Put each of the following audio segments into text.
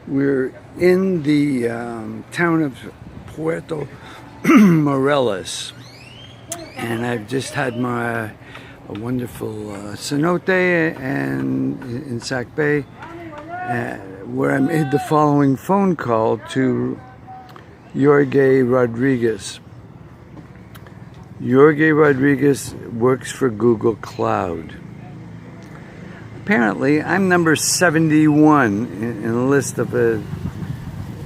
We're in the town of Puerto Morelos, and I've just had a wonderful cenote and in Sac Bay, where I made the following phone call to Jorge Rodriguez. Jorge Rodriguez works for Google Cloud. Apparently, I'm number 71 in a list of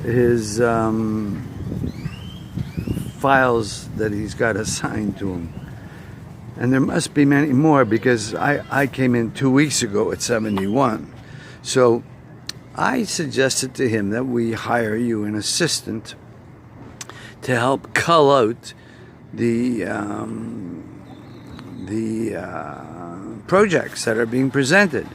his files that he's got assigned to him. And there must be many more, because I came in 2 weeks ago at 71. So I suggested to him that we hire you an assistant to help cull out the projects that are being presented.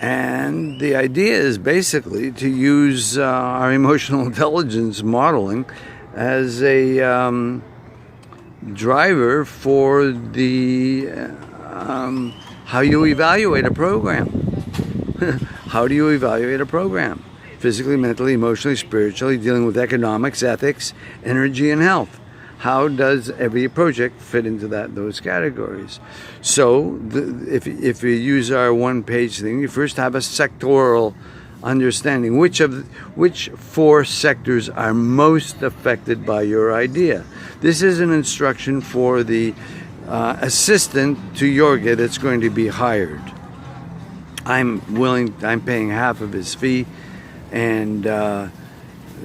And the idea is basically to use our emotional intelligence modeling as a driver for the how you evaluate a program. How do you evaluate a program? Physically, mentally, emotionally, spiritually, dealing with economics, ethics, energy, and health. How does every project fit into those categories? So if you use our one-page thing, you first have a sectoral understanding. Which 4 sectors are most affected by your idea? This is an instruction for the assistant to Jorge that's going to be hired. I'm paying half of his fee, and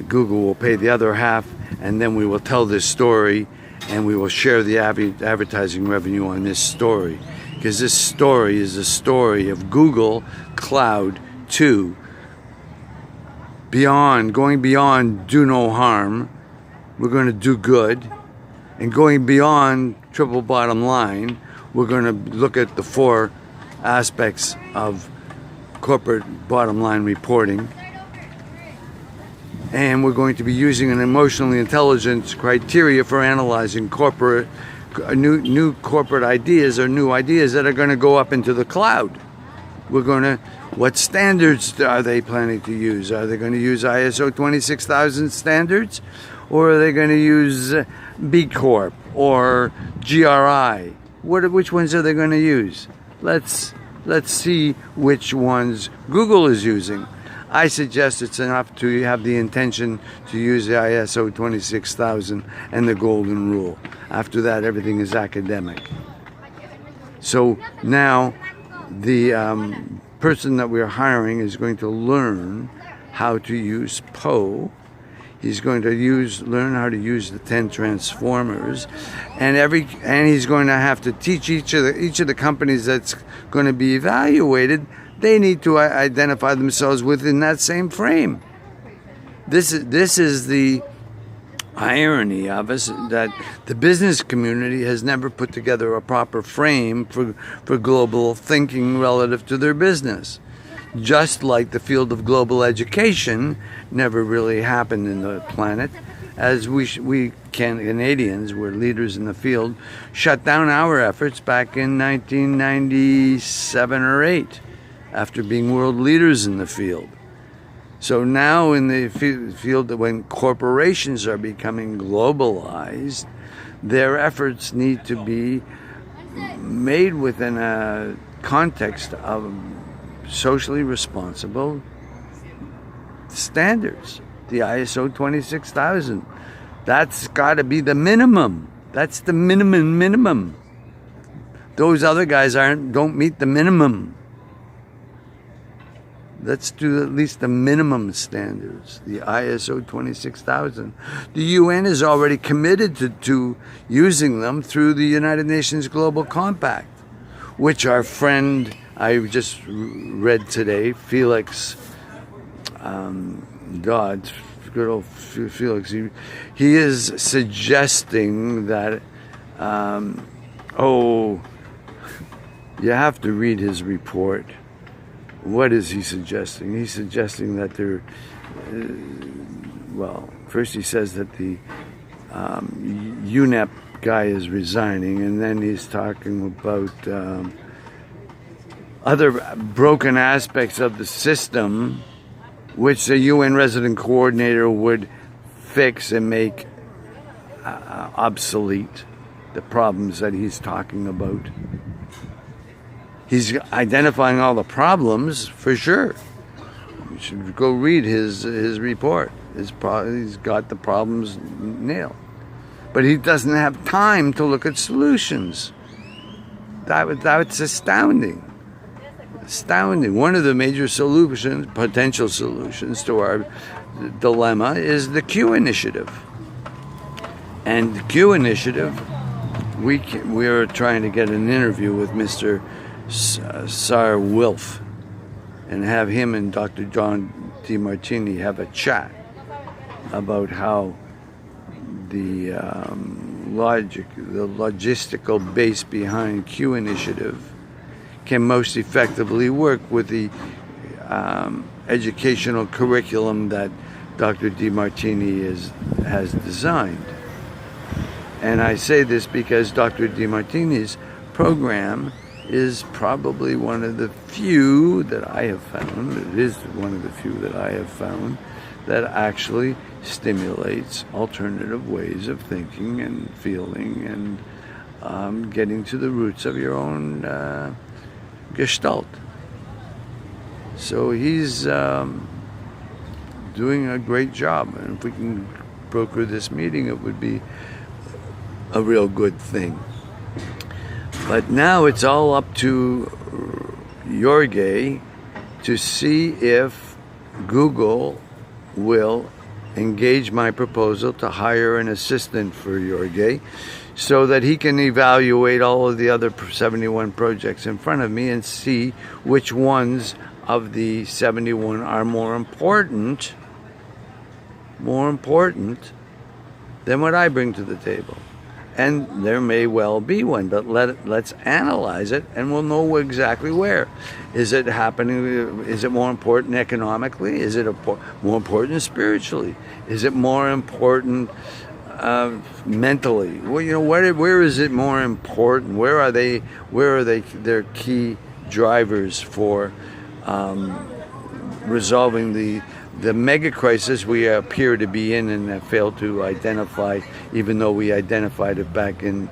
Google will pay the other half, and then we will tell this story, and we will share the advertising revenue on this story, because this story is a story of Google Cloud 2 going beyond do no harm. We're going to do good, and going beyond triple bottom line, we're going to look at the 4 aspects of corporate bottom line reporting. And we're going to be using an emotionally intelligence criteria for analyzing new corporate ideas, or new ideas that are going to go up into the cloud. What standards are they planning to use? Are they going to use ISO 26000 standards, or are they going to use B Corp or GRI? Which ones are they going to use? Let's see which ones Google is using. I suggest it's enough to have the intention to use the ISO 26000 and the golden rule. After that, everything is academic. So now the person that we're hiring is going to learn how to use Poe. He's going to learn how to use the 10 transformers, and he's going to have to teach each of the companies that's going to be evaluated. They need to identify themselves within that same frame. This is the irony of us, that the business community has never put together a proper frame for global thinking relative to their business. Just like the field of global education never really happened in the planet, as we Canadians were leaders in the field, shut down our efforts back in 1997 or 8. After being world leaders in the field. So now in the field that when corporations are becoming globalized, their efforts need to be made within a context of socially responsible standards. The ISO 26000. That's got to be the minimum. That's the minimum. Those other guys don't meet the minimum. Let's do at least the minimum standards, the ISO 26000. The UN is already committed to using them through the United Nations Global Compact, which our friend, I just read today, Felix, good old Felix, he is suggesting that, you have to read his report. What is he suggesting? He's suggesting that first he says that the UNEP guy is resigning, and then he's talking about other broken aspects of the system, which the UN resident coordinator would fix and make obsolete the problems that he's talking about. He's identifying all the problems for sure. You should go read his report. He's got the problems nailed. But he doesn't have time to look at solutions. That's astounding. Astounding. One of the major solutions, potential solutions to our dilemma is the Q initiative. And the Q initiative, we are trying to get an interview with Mr. Sar Wilf and have him and Dr. John DiMartini have a chat about how the logistical base behind Q initiative can most effectively work with the educational curriculum that Dr. DiMartini has designed. And I say this because Dr. DiMartini's program is probably one of the few that I have found, it is one of the few that I have found, that actually stimulates alternative ways of thinking and feeling and getting to the roots of your own gestalt. So he's doing a great job, and if we can broker this meeting, it would be a real good thing. But now it's all up to Jorge to see if Google will engage my proposal to hire an assistant for Jorge so that he can evaluate all of the other 71 projects in front of me and see which ones of the 71 are more important than what I bring to the table. And there may well be one, but let's analyze it and we'll know exactly where. Is it happening? Is it more important economically? Is it more important spiritually? Is it more important mentally? Well, you know, where is it more important? Where are they their key drivers for resolving the mega crisis we appear to be in and have failed to identify, even though we identified it back in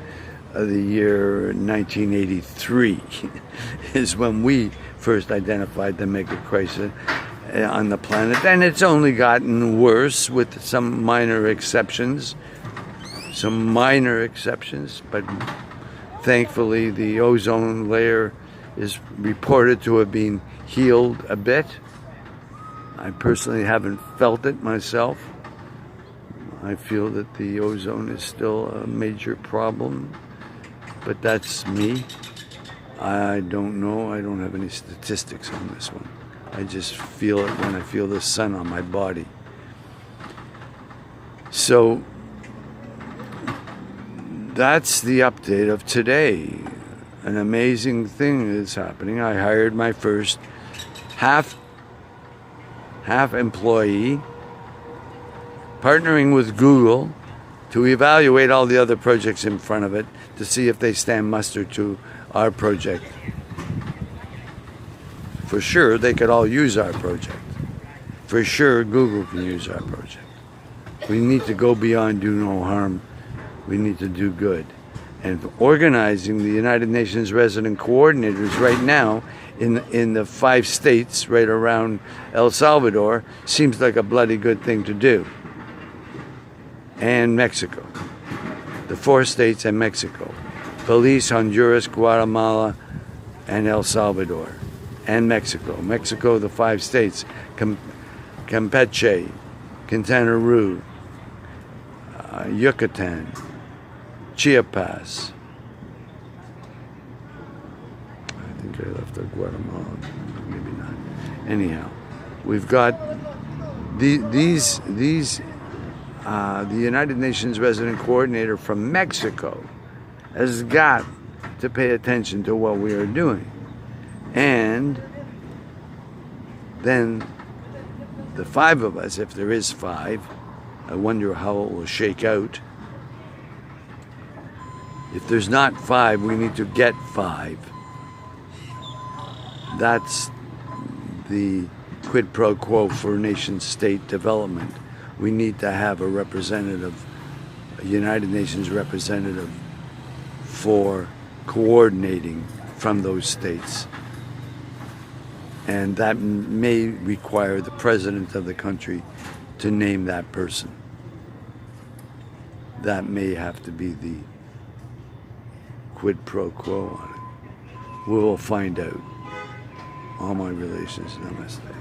the year 1983 is when we first identified the mega crisis on the planet. And it's only gotten worse with some minor exceptions, but thankfully the ozone layer is reported to have been healed a bit. I personally haven't felt it myself. I feel that the ozone is still a major problem, but that's me. I don't know. I don't have any statistics on this one. I just feel it when I feel the sun on my body. So that's the update of today. An amazing thing is happening. I hired my first half employee, partnering with Google to evaluate all the other projects in front of it to see if they stand muster to our project. For sure, they could all use our project. For sure, Google can use our project. We need to go beyond do no harm. We need to do good. And organizing the United Nations resident coordinators right now in the 5 states right around El Salvador seems like a bloody good thing to do. And Mexico. The 4 states and Mexico. Belize, Honduras, Guatemala, and El Salvador. And Mexico. Mexico, the 5 states. Campeche, Quintana Roo, Yucatan, Chiapas. I think I left Guatemala, maybe not. Anyhow, we've got the United Nations resident coordinator from Mexico has got to pay attention to what we are doing. And then the 5 of us, if there is 5, I wonder how it will shake out. If there's not 5, we need to get 5. That's the quid pro quo for nation-state development. We need to have a representative, a United Nations representative, for coordinating from those states. And that may require the president of the country to name that person. That may have to be the quid pro quo on it. We will find out. All my relations, namaste.